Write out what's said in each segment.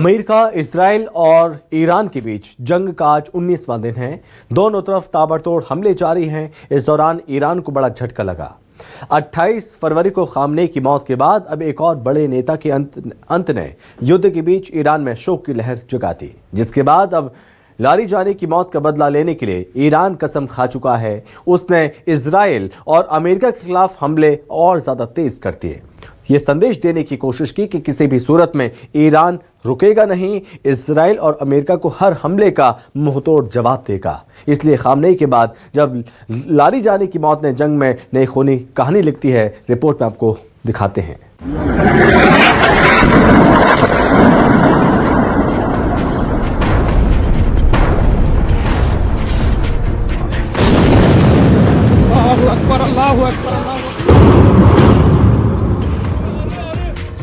America, Israel और Iran के बीच जंग का आज 19वां दिन है। दोनों तरफ ताबड़तोड़ हमले जारी हैं। इस दौरान ईरान को बड़ा झटका लगा। 28 फरवरी को खामनेई की मौत के बाद अब एक और बड़े नेता के अंत ने युद्ध के बीच ईरान में शोक की लहर जगा दी, जिसके बाद अब लारिजानी की मौत का बदला लेने के लिए ईरान कसम खा चुका है। उसने इजराइल और अमेरिका के खिलाफ हमले और ज्यादा तेज कर दिए। ये संदेश देने की कोशिश की कि किसी भी सूरत में ईरान रुकेगा नहीं, इजराइल और अमेरिका को हर हमले का मुंहतोड़ जवाब देगा। इसलिए खामनेई के बाद जब लारिजानी की मौत ने जंग में नई खूनी कहानी लिखती है, रिपोर्ट में आपको दिखाते हैं।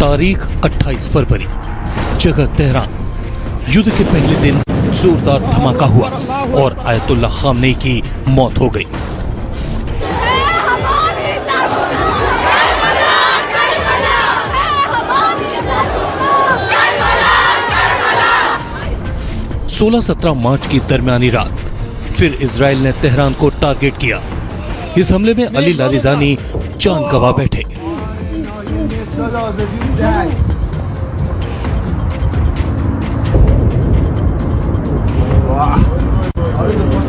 तारीख 28 फरवरी, जगह तेहरान। युद्ध के पहले दिन जोरदार धमाका हुआ और आयतुल्लाह खामनेई की मौत हो गई। सोलह 17 मार्च की दरमियानी रात फिर इजराइल ने तेहरान को टारगेट किया। इस हमले में अली लारिजानी जान गंवा बैठे।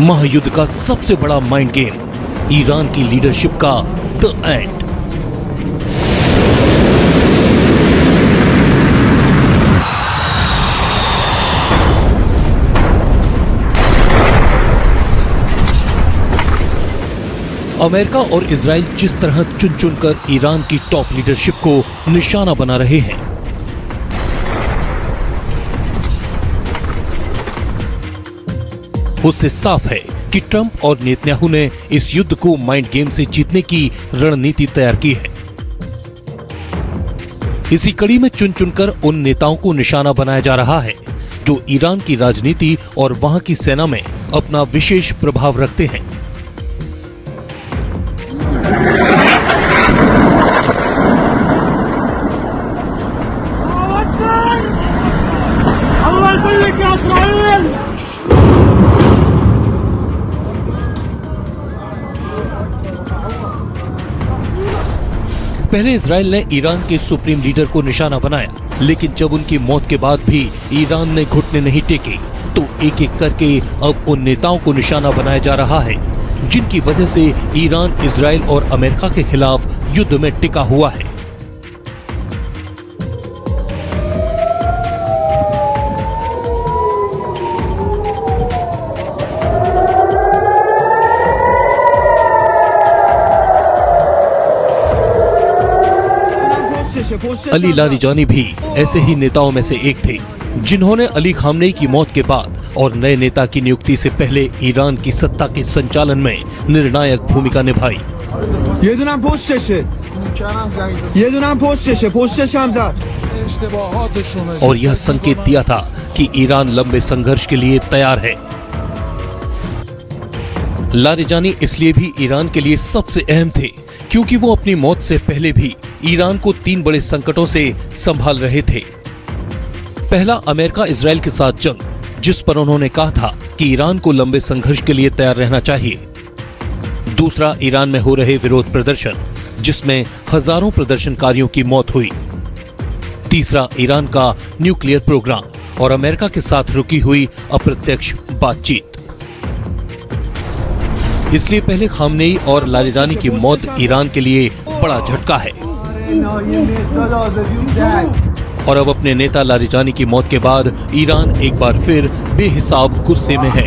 महायुद्ध का सबसे बड़ा माइंड गेम, ईरान की लीडरशिप का द एंड। अमेरिका और इजराइल जिस तरह चुन चुनकर ईरान की टॉप लीडरशिप को निशाना बना रहे हैं, उससे साफ है कि ट्रंप और नेतन्याहू ने इस युद्ध को माइंड गेम से जीतने की रणनीति तैयार की है। इसी कड़ी में चुन चुनकर उन नेताओं को निशाना बनाया जा रहा है जो ईरान की राजनीति और वहां की सेना में अपना विशेष प्रभाव रखते हैं। पहले इजराइल ने ईरान के सुप्रीम लीडर को निशाना बनाया, लेकिन जब उनकी मौत के बाद भी ईरान ने घुटने नहीं टेके, तो एक एक करके अब उन नेताओं को निशाना बनाया जा रहा है जिनकी वजह से ईरान इजराइल और अमेरिका के खिलाफ युद्ध में टिका हुआ है। अली लारिजानी भी ऐसे ही नेताओं में से एक थे जिन्होंने अली खामनेई की मौत के बाद और नए नेता की नियुक्ति से पहले ईरान की सत्ता के संचालन में निर्णायक भूमिका निभाई। और यह संकेत दिया था कि ईरान लंबे संघर्ष के लिए तैयार है। लारिजानी इसलिए भी ईरान के लिए सबसे अहम थे क्योंकि वो अपनी मौत से पहले भी ईरान को 3 बड़े संकटों से संभाल रहे थे। पहला, अमेरिका इजराइल के साथ जंग, जिस पर उन्होंने कहा था कि ईरान को लंबे संघर्ष के लिए तैयार रहना चाहिए। दूसरा, ईरान में हो रहे विरोध प्रदर्शन, जिसमें हजारों प्रदर्शनकारियों की मौत हुई। तीसरा, ईरान का न्यूक्लियर प्रोग्राम और अमेरिका के साथ रुकी हुई अप्रत्यक्ष बातचीत। इसलिए पहले खामनेई और लारिजानी की मौत ईरान के लिए बड़ा झटका है। और अब अपने नेता लारिजानी की मौत के बाद ईरान एक बार फिर बेहिसाब गुस्से में है।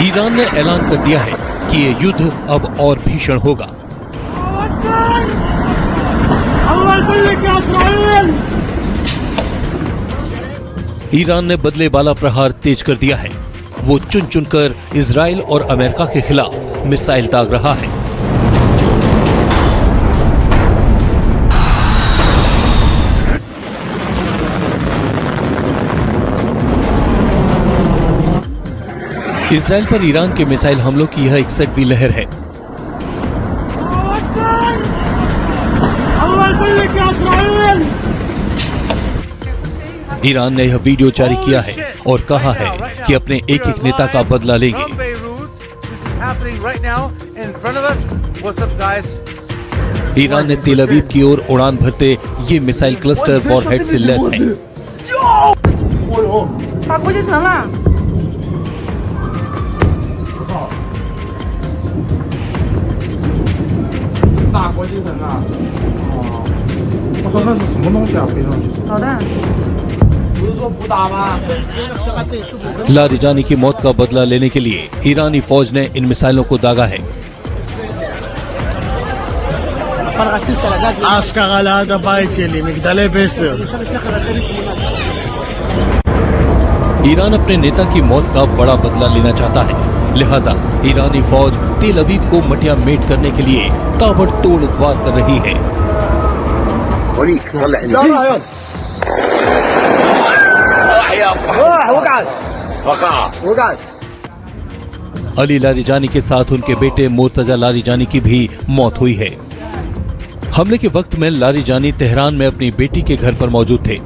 ईरान ने ऐलान कर दिया है कि ये युद्ध अब और भीषण होगा। ईरान ने बदले वाला प्रहार तेज कर दिया है। वो चुन चुनकर इजराइल और अमेरिका के खिलाफ मिसाइल दाग रहा है। इजराइल पर ईरान के मिसाइल हमलों की यह 61वीं लहर है। ईरान ने यह वीडियो जारी किया है और कहा है कि अपने एक एक नेता का बदला लेंगे। ईरान ने तेल अवीव की ओर उड़ान भरते ये मिसाइल क्लस्टर वॉरहेड से लैस है। 打国际城了。 大国际城啊！我说那是什么东西啊？飞上去？导弹。不是说不打吗？ लारिजानी की मौत का बदला लेने के लिए ईरानी फौज ने इन मिसाइलों को दागा है। אשכרה ליד הבית שלי, מגדלי 10. ईरान अपने नेता की मौत का बड़ा बदला लेना चाहता है, लिहाजा ईरानी फौज तेल अवीव को मटिया मेट करने के लिए ताबड़तोड़ वार कर रही है। अली लारिजानी के साथ उनके बेटे मुर्तजा लारिजानी की भी मौत हुई है। हमले के वक्त में लारिजानी तेहरान में अपनी बेटी के घर पर मौजूद थे।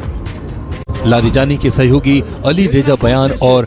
लारिजानी के सहयोगी अली रेजा बयान और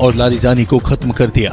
और लारिजानी को खत्म कर दिया।